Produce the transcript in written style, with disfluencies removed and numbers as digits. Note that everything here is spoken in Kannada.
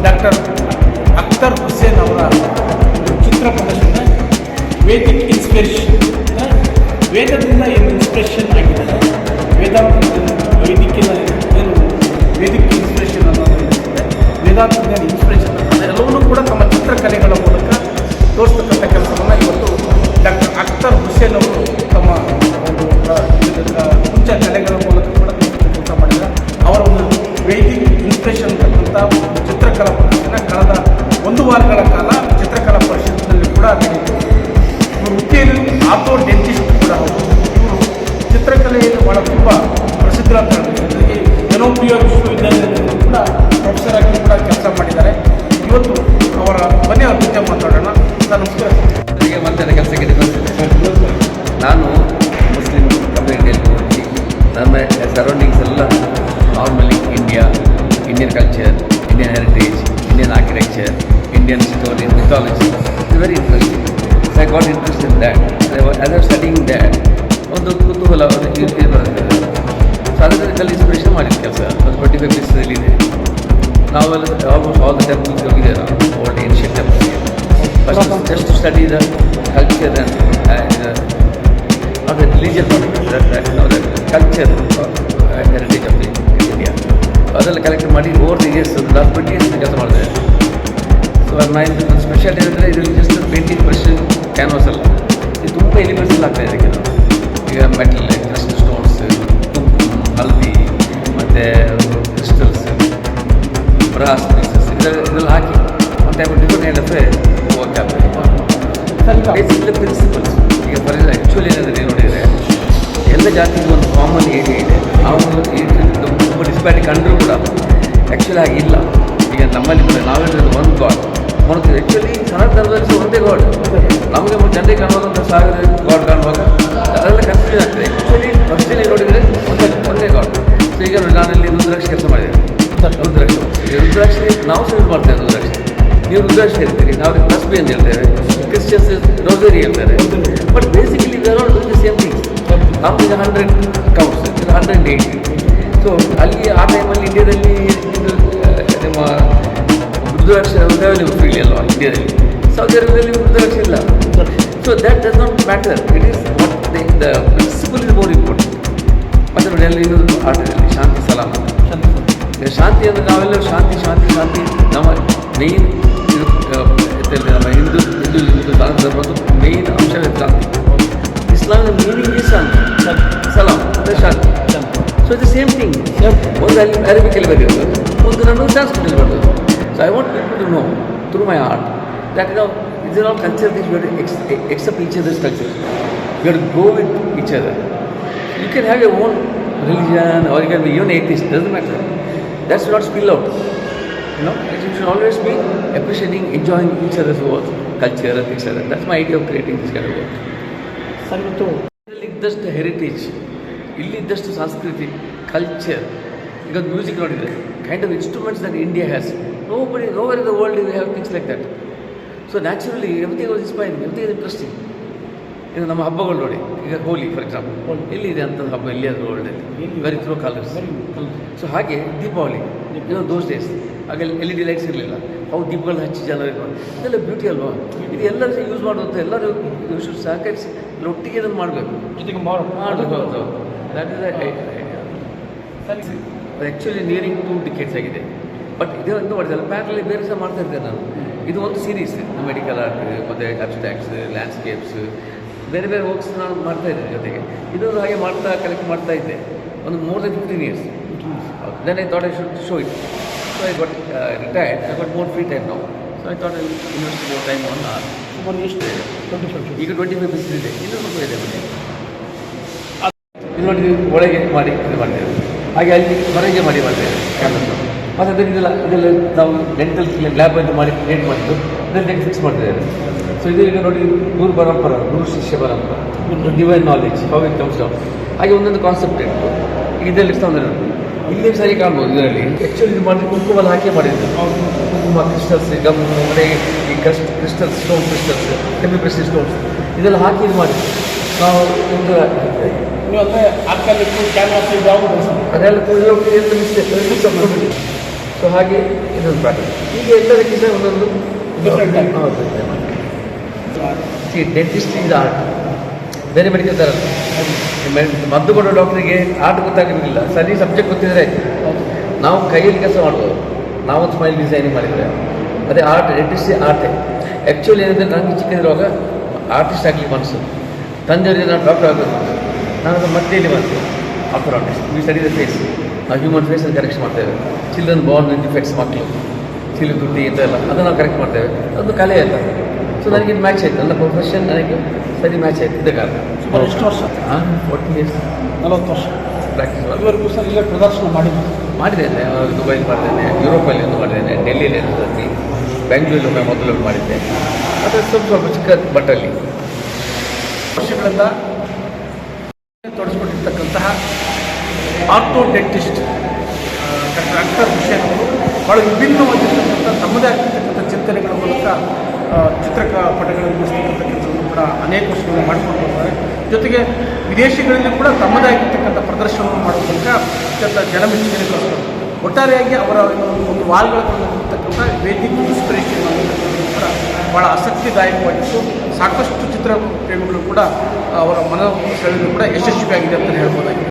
ಡಾಕ್ಟರ್ ಅಖ್ತರ್ ಹುಸೇನ್ ಅವರ ಚಿತ್ರ ಪ್ರದರ್ಶನ ವೇದಿಕ್ ಇನ್ಸ್ಪಿರೇಷನ್. ವೇದದಿಂದ ಏನು ಇನ್ಸ್ಪಿರೇಷನ್ ಆಗಿದ್ದಾರೆ, ವೈದಿಕಿನ ಏನು ವೇದಿಕ್ ಇನ್ಸ್ಪಿರೇಷನ್ ಅನ್ನೋದು ವೇದಾಂತದ ಇನ್ಸ್ಪಿರೇಷನ್ ಅದೆಲ್ಲವನ್ನೂ ಕೂಡ ತಮ್ಮ ಚಿತ್ರಕಲೆಗಳ ಮೂಲಕ ತೋರಿಸ್ತಕ್ಕಂಥ ಕೆಲಸವನ್ನು ಇವತ್ತು ಡಾಕ್ಟರ್ ಅಖ್ತರ್ ಹುಸೇನ್ ಅವರು ತಮ್ಮ ಒಂದು ಕುಂಚ ಕಲೆಗಳ ಮೂಲಕ ಕೂಡ ಕೆಲಸ ಮಾಡಿದ್ದಾರೆ. ಅವರ ಒಂದು ವೇದಿಕ್ ಇನ್ಸ್ಪಿರೇಷನ್ ಅಂತಕ್ಕಂಥ ಚಿತ್ರಕಲಾ ಪ್ರದರ್ಶನ ಕಳೆದ 1 ವಾರಗಳ ಕಾಲ ಚಿತ್ರಕಲಾ ಪರಿಷತ್ನಲ್ಲಿ ಕೂಡ ನಡೆಯಿತು. ಇವರು ವೃತ್ತಿಯಲ್ಲಿ ಆರ್ಥೋ ಡೆಂಟಿಸ್ಟ್ ಕೂಡ ಹೌದು. ಇವರು ಚಿತ್ರಕಲೆಯಲ್ಲಿ ಭಾಳ ತುಂಬ ಪ್ರಸಿದ್ಧರಾಗ್ತಾರೆ. ಜೊತೆಗೆ ಜನಪ್ರಿಯ ವಿಶ್ವವಿದ್ಯಾಲಯದಲ್ಲಿ ಕೂಡ ಪ್ರೊಫೆಸರ್ ಆಗಿ ಕೂಡ ಕೆಲಸ ಮಾಡಿದ್ದಾರೆ. ಇವತ್ತು ಅವರ ಮನೆ ಬಗ್ಗೆ ಮಾತಾಡೋಣ. ಸರ್ ನಮಸ್ಕಾರ. ಮತ್ತೆ ಕೆಲಸಕ್ಕೆ ನಾನು ಮುಸ್ಲಿಂ ಕಮ್ಯುನಿಟಿಯಲ್ಲಿ ಹೋಗಿ ನನ್ನ ಸರೌಂಡಿಂಗ್ಸ್ ಎಲ್ಲ normally Indian culture, Indian heritage, Indian architecture, Indian story, mythology. It's very interesting. So I got interest in that. As are studying that ಒಂದು ಕುತೂಹಲ ಬರ್ತದೆ. ಸೊ ಅದರಲ್ಲಿ ಇನ್ಸ್ಪಿರೇಷನ್ ಮಾಡಿದ ಕೆಲಸ ಒಂದು 25 ಪೀಸಲ್ಲಿದೆ. ನಾವೆಲ್ಲ ಆಲ್ಮೋಸ್ಟ್ ಆಲ್ ದ ಟೆಂಪಲ್ಸ್ ಹೋಗಿದೆ. ನಾವು old ancient temples just to study the culture and not the religion, the culture heritage of India. ಅದೆಲ್ಲ ಕಲೆಕ್ಟ್ ಮಾಡಿ over the years last 20 years ಕೆಲಸ ಮಾಡಿದೆ. ಸೊ ನನ್ನ ಸ್ಪೆಷಾಲಿಟಿ ಅಂದರೆ ಇದು ಜಸ್ಟ್ ಪೇಂಟಿಂಗ್ ಬ್ರಷ್ ಕ್ಯಾನ್ವಾಸ್ ಅಲ್ಲ, ಇದು ತುಂಬ ಎಲಿಮೆಂಟ್ಸ್ ಆಗ್ತಾಯಿದೆ ಕೆಲವು. ಈಗ ಮೆಟಲ್, ಕ್ರಸ್ಟ್ ಸ್ಟೋನ್ಸ್, ಕುಂಕುಮ, ಹಲ್ದಿ ಮತ್ತು ಕ್ರಿಸ್ಟಲ್ಸ್, ಬ್ರಾಸ್ ಪೀಸಸ್ ಇದೆಲ್ಲ ಹಾಕಿ ಒಂದು type different kind of work ಆಗ್ತದೆ. Basic principles. ಈಗ ಫಾರ್ ಎಕ್ಸಾಂಪಲ್ ಆ್ಯಕ್ಚುಲಿ ಏನಾದರೆ ನೋಡಿದರೆ ಎಲ್ಲ ಜಾತಿಗೂ ಒಂದು ಕಾಮನ್ ಏರಿಯಾ ಇದೆ. ಆ ಒಂದು ತುಂಬ ಡಿಸ್ಪ್ಯಾರಿಟಿ ಕಂಡರೂ ಕೂಡ ಆ್ಯಕ್ಚುಲಿ ಆಗಿ ಇಲ್ಲ. ಈಗ ನಮ್ಮಲ್ಲಿ ಕೂಡ ನಾವೇನಿರೋದು ಒಂದು ಗಾಡ್ ನೋಡ್ತೀವಿ. ಆ್ಯಕ್ಚುಲಿ ಸನಾತನದಲ್ಲಿ ಒಂದೇ ಗಾಡ್. ನಮಗೆ ಜನರಿಗೆ ಕಾಣುವಾಗ 1000 ಗಾಡ್ ಕಾಣುವಾಗ ಅದೆಲ್ಲ ಕನ್ಫ್ಯೂಷನ್ ಆಗ್ತದೆ. ಆ್ಯಕ್ಚುಲಿ ಫಸ್ಟಲ್ಲಿ ನೋಡಿದರೆ ಒಂದೇ ಗಾಡ್. ಸೊ ಈಗ ನಾನಲ್ಲಿ ರುದ್ರಾಕ್ಷ ಕೆಲಸ ಮಾಡಿದ್ದೇನೆ. ರುದ್ರಾಕ್ಷಿ ನಾವು ಯೂಸ್ ಮಾಡ್ತೇವೆ. ರುದ್ರಾಕ್ಷಿ ನೀವು ರುದ್ರಾಕ್ಷಿ ಹೇಳ್ತೀರಿ, ನಾವು ತಸ್ಬಿ ಅಂತ ಹೇಳ್ತೇವೆ. ಕ್ರಿಶ್ಚಿಯನ್ಸ್ ರೋಸರಿ ಹೇಳ್ತಾರೆ. But basically we are all doing the same things. ನಮ್ದು ಈಗ 100 ಕೌಂಟ್ಸ್, ಇದು 180. ಸೊ ಅಲ್ಲಿ ಆ ಟೈಮಲ್ಲಿ ಇಂಡಿಯಾದಲ್ಲಿ ಇದು ನಿಮ್ಮ ರುದ್ರಾಕ್ಷ ಅವೈಲೇಬಲ್ ಫೀಲ್ಡ್ ಅಲ್ವಾ ಇಂಡಿಯಾದಲ್ಲಿ. ಸೌದಿ ಅರೇಬಿಯಾದಲ್ಲಿ ರುದ್ರಾಕ್ಷ ಇಲ್ಲ. So that does not matter. It is what the principle is more important. ಮತ್ತು ನೋಡಿ ಅಲ್ಲಿ ಇನ್ನೊಂದು ಆಟದಲ್ಲಿ ಶಾಂತಿ ಸಲಾಮ. ಶಾಂತಿ ಅಂದರೆ ನಾವೆಲ್ಲರೂ ಶಾಂತಿ ಶಾಂತಿ ಶಾಂತಿ. ನಮ್ಮ ಮೇಯ್ನ್ ನಮ್ಮ ಹಿಂದೂ ಧರ್ಮದ ಮೇಯ್ನ್ ಅಂಶವೇ ಶಾಂತಿ. ಇಸ್ಲಾಮಿನ ಮೀನಿಂಗ್ ಈಸ್ ಶಾಂತಿ, ಸಲಾಮ್ ಅಂದರೆ ಶಾಂತಿ. So it the same thing. ಒಂದು ಅಲ್ಲಿ ಅರೇಬಿಕಲ್ಲಿ ಬರೆಯೋದು, ಒಂದು ನಾನು ಸಂಸ್ಕೃತದಲ್ಲಿ ಬರೆಯೋದು. So I want people to know through my art that is all culture this we have to accept each other's culture. We have to go with each other. You can have your own religion or you can be even atheist, doesn't matter. That should not spill out. You know, you should always be appreciating, enjoying each other's work, culture and things like that. That's my idea of creating this kind of work. Sir ಇವತ್ತು ಇಲ್ಲಿದ್ದಷ್ಟು ಹೆರಿಟೇಜ್, ಇಲ್ಲಿದ್ದಷ್ಟು ಸಂಸ್ಕೃತಿ, ಕಲ್ಚರ್. ಈಗ ಮ್ಯೂಸಿಕ್ ನೋಡಿದರೆ kind of instruments that India has. nowhere in the world we have things like that. So naturally everything was inspiring, everything is interesting. ಈಗ ನಮ್ಮ ಹಬ್ಬಗಳು ನೋಡಿ, ಈಗ ಹೋಲಿ ಫಾರ್ ಎಕ್ಸಾಂಪಲ್, ಎಲ್ಲಿದೆ ಅಂಥದ್ದು ಹಬ್ಬ ಎಲ್ಲಿಯಾದರೂ ವರ್ಲ್ಡಲ್ಲಿ? Very throw colours. ಸೊ ಹಾಗೆ ದೀಪಾವಳಿ, ದೋಸ್ ಡೇಸ್ ಹಾಗೆ LED ಲೈಟ್ಸ್ ಇರಲಿಲ್ಲ. ಅವು ದೀಪಗಳು ಹಚ್ಚಿ ಜನರಿಗೆ ಇದೆಲ್ಲ ಬ್ಯೂಟಿ ಅಲ್ವಾ? ಇದು ಎಲ್ಲರೂ ಯೂಸ್ ಮಾಡುವಂಥ ಎಲ್ಲರೂ ಶುಡ್ ಸಹಕರಿಸಿ ಒಟ್ಟಿಗೆ ಅದನ್ನು ಮಾಡಬೇಕು, ಜೊತೆಗೆ ಮಾಡಬೇಕು. ಹೌದು, that is idea. Actually nearing 2 decades ಆಗಿದೆ. ಬಟ್ ಇದು ಒಂದು ಮಾಡಿದಲ್ಲ, ಪ್ಯಾರಲ್ಲಿ ಬೇರೆ ಸಹ ಮಾಡ್ತಾ ಇರ್ತೇನೆ ನಾನು. ಇದು ಒಂದು ಸೀರೀಸ್, ಮೆಡಿಕಲ್ ಆರ್ಟ್ ಮತ್ತು ಅಬ್ಸ್ಟ್ರಾಕ್ಟ್ಸ್, ಲ್ಯಾಂಡ್ಸ್ಕೇಪ್ಸ್, ಬೇರೆ ಬೇರೆ ವರ್ಕ್ಸ್ ನಾನು ಮಾಡ್ತಾಯಿದ್ದೇನೆ. ಜೊತೆಗೆ ಇದನ್ನು ಹಾಗೆ ಕಲೆಕ್ಟ್ ಮಾಡ್ತಾ ಇದ್ದೆ ಒಂದು more than 15 years. Then I thought I should show it. So I got retired. I got more free time now. So I thought I will invest more time on art. ಎಷ್ಟು 25 ಈಗ 25 ಪೀಸಸ್ ಇದೆ, ಇನ್ನೂ ಸ್ವಲ್ಪ ಇದೆ ಮನೆ. ಇದು ನೋಡಿ, ಒಳಗೆ ಮಾಡಿ ಇದು ಮಾಡ್ತೇವೆ, ಹಾಗೆ ಅಲ್ಲಿ ಹೊರಗೆ ಮಾಡ್ತೇವೆ ಕ್ಯಾನ್ವಸ್. ಮತ್ತು ಅದರಿಂದೆಲ್ಲ ನಾವು ಡೆಂಟಲ್ ಲ್ಯಾಬ್ ಅಂತ ಮಾಡಿ ಕ್ರಿಯೇಟ್ ಮಾಡಿದ್ದು ಅದರಲ್ಲಿ ಫಿಕ್ಸ್ ಮಾಡ್ತಿದ್ದೇವೆ. ಸೊ ಇದು ಈಗ ನೋಡಿ, ಗುರು ಪರಂಪರ, ಗುರು ಶಿಷ್ಯ ಪರಂಪರ, divine knowledge, how it comes down. ಹಾಗೆ ಒಂದೊಂದು ಕಾನ್ಸೆಪ್ಟ್ ಇತ್ತು. ಇದರಲ್ಲಿ ಇಷ್ಟ ಅಂದರೆ ಇಲ್ಲಿ ಸರಿ ಕಾಣ್ಬೋದು. ಇದರಲ್ಲಿ ಆ್ಯಕ್ಚುಲಿ ಇದು ಮಾಡಿ ಕುಂಕುಮಲ್ಲಿ ಹಾಕಿ ಮಾಡಿದ್ದು. ಕುಂಕುಮ, ಕ್ರಿಸ್ಟಲ್ಸ್, ಗಮ್, ಮತ್ತು ಈ crystals, stone crystals, heavy Prestige stones ಇದೆಲ್ಲ ಹಾಕಿ ಇದು ಮಾಡಿ ನಾವು ಒಂದು ನೀವು ಅಂದರೆ ಆರ್ಕಾಲಿಕ್ಕು ಕ್ಯಾನ್ವಾಸ್ ಯಾವುದು ಅದೆಲ್ಲ ಮಿಸ್ಟೇಕ್. ಸೊ ಹಾಗೆ ಇದೊಂದು ಪ್ಯಾಟರ್ನ್. ಈಗ ಎಲ್ಲದಕ್ಕಿಂತ ಒಂದೊಂದು Different type. ಹೌದು. ಸಿ ಡೆಂಟಿಸ್ಟ್ ಇದು ಆರ್ಟ್, ಬೇರೆ ಮೆಡಿಕಲ್ ಥರ ಮದ್ದು ಕೊಡೋ ಡಾಕ್ಟ್ರಿಗೆ ಆರ್ಟ್ ಗೊತ್ತಾಗಿರಲಿಲ್ಲ, ಸರಿ ಸಬ್ಜೆಕ್ಟ್ ಗೊತ್ತಿದ್ರೆ ಆಯ್ತು. ನಾವು ಕೈಯಲ್ಲಿ ಕೆಲಸ ಮಾಡ್ಬೋದು, ನಾವೊಂದು ಸ್ಮೈಲ್ ಡಿಸೈನಿಂಗ್ ಮಾಡಿದರೆ ಅದೇ ಆರ್ಟ್. ಡೆಂಟಿಸ್ಟ್ ಆರ್ಟೇ ಆ್ಯಕ್ಚುಲಿ ಏನಂದರೆ ನನಗೆ ಚಿಕ್ಕದಿರುವಾಗ ಆರ್ಟಿಸ್ಟ್ ಆಗಲಿಕ್ಕೆ ಮನಸ್ಸು. ತಂದೆಯವರಿಗೆ ನಾನು ಡಾಕ್ಟರ್ ಆಗೋದು, ನಾನು ಅದು ಮಧ್ಯೆಯಲ್ಲಿ ಮಾಡ್ತೇವೆ. After artist we study the face, ನಾವು ಹ್ಯೂಮನ್ ಫೇಸನ್ನು ಕರೆಕ್ಟ್ ಮಾಡ್ತೇವೆ. ಚಿಲ್ಡ್ರನ್ ಬಾರ್ನ್ ಡಿಫೆಕ್ಟ್ಸ್ ಮಕ್ಕಳು ಚಿಲ್ಲು ತುಟ್ಟಿ ಇಂತೆಲ್ಲ ಅದನ್ನು ನಾವು ಕರೆಕ್ಟ್ ಮಾಡ್ತೇವೆ. ಅದು ಕಲೆ ಅಂತ. ಸೊ ನನಗೆ ಇದು ಮ್ಯಾಚ್ ಆಯಿತು, ನನ್ನ ಪ್ರೊಫೆಷನ್ ನನಗೆ ಸರಿ ಮ್ಯಾಚ್ ಆಯಿತು. ಇದೇ ಕಾರಣ. ಸುಮಾರು ಎಷ್ಟು ವರ್ಷ? 40 years 40 ವರ್ಷ ಪ್ರಾಕ್ಟೀಸ್ ಇದುವರೆಗೂ ಸಹ ಇಲ್ಲೇ ಪ್ರದರ್ಶನ ಮಾಡಿದ್ದೇನೆ. ದುಬೈಲಿ ಮಾಡಿದ್ದೇನೆ, ಯುರೋಪಲ್ಲಿ ಒಂದು ಮಾಡಿದ್ದೇನೆ, ಡೆಲ್ಲಿಯಲ್ಲಿ ಒಂದು ಸರ್ತಿ, ಬೆಂಗಳೂರಲ್ಲಿ ಒಮ್ಮೆ ಮೊದಲು ಮಾಡಿದ್ದೆ. ಮತ್ತು ಸ್ವಲ್ಪ ಚಿಕ್ಕ ಬಟ್ಟಲ್ಲಿ ವರ್ಷಗಳಿಂದ ತೊಡಗಿಸ್ಕೊಂಡಿರ್ತಕ್ಕಂತಹ orthodontist doctor Akhtar Hussain ಅವರು ಭಾಳ ವಿಭಿನ್ನವಾಗಿರ್ತಕ್ಕಂಥ ತಮ್ಮದೇ ಆಗಿರ್ತಕ್ಕಂಥ ಚಿಂತನೆಗಳ ಮೂಲಕ ಚಿತ್ರಪಟಗಳನ್ನು ಬಿಡಿಸ್ತಕ್ಕಂಥ ಕೆಲಸವನ್ನು ಕೂಡ ಅನೇಕ ವರ್ಷಗಳನ್ನು ಮಾಡಿಕೊಂಡು ಬರ್ತಾರೆ. ಜೊತೆಗೆ ವಿದೇಶಗಳಲ್ಲಿ ಕೂಡ ತಮ್ಮದೇ ಆಗಿರ್ತಕ್ಕಂಥ ಪ್ರದರ್ಶನವನ್ನು ಮಾಡುವ ಮೂಲಕ ಅತ್ಯಂತ ಜನಮೆಚ್ಚುಗೆ ಗಳಿಸ್ತಾರೆ. ಒಟ್ಟಾರೆಯಾಗಿ ಅವರ ಒಂದು ವಾಲ್ಗಳಿರ್ತಕ್ಕಂಥ ವೇದಿಕ್ ಇನ್ಸ್ಪಿರೇಷನ್ ಅನ್ನೋದು ಕೂಡ ಭಾಳ ಆಸಕ್ತಿದಾಯಕವಾಗಿತ್ತು. ಸಾಕಷ್ಟು ಚಿತ್ರ ಪ್ರೇಮಿಗಳು ಕೂಡ ಅವರ ಮನ ಸೆಳೆದು ಕೂಡ ಯಶಸ್ವಿಯಾಗಿದೆ ಅಂತಲೇ ಹೇಳ್ಬೋದಾಗಿದೆ.